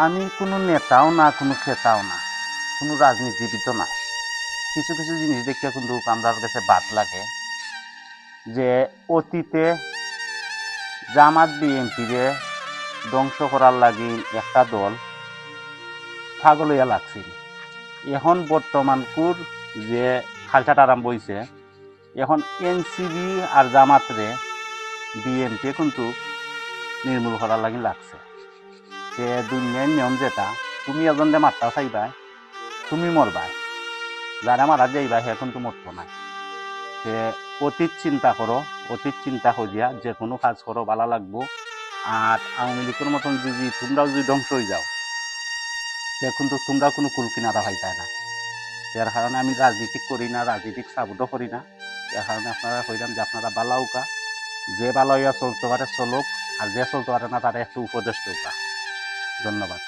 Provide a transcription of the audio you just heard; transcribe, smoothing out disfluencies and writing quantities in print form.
আমি কোনো নেতাও না, কোনো খেতাও না, কোনো রাজনীতিবিদও না। কিছু কিছু জিনিস দেখে কিন্তু আমার কাছে বাদ লাগে যে অতীতে জামাত বিএনপিরে ধ্বংস করার লাগি একটা দল পাগল হইয়া লাগছিল। এখন বর্তমান কুর যে খালসাটা আরম্ভ হয়েছে, এখন এনসিবি আর জামাতরে বিএনপি কিন্তু নির্মূল করার লাগি লাগছে। যে দুনিয়ার নিয়ম যেটা, তুমি এজনরে মারতা চাইবা, তুমি মরবা, যারা মারা যাইবা সে কিন্তু মরতো না। যে অতীত চিন্তা করো, অতীত চিন্তা করিয়া যে কোনো কাজ করো ভালো লাগবো। আর আওয়ামী লীগের মতন যদি তোমরাও যদি ধ্বংস হয়ে যাও, সে কিন্তু তোমরা কোনো কুল কিনারা পাইতাই না। যার কারণে আমি রাজনীতি করি না, রাজনীতিক সাপোর্টও করি না। এর কারণে আপনারা কইলাম যে আপনারা ভালো উকা, যে ভালো হইয়া চলতে পারে চলুক, আর যে চলতে পারে না তারা একটু উপদেশ দেউকা। ধন্যবাদ।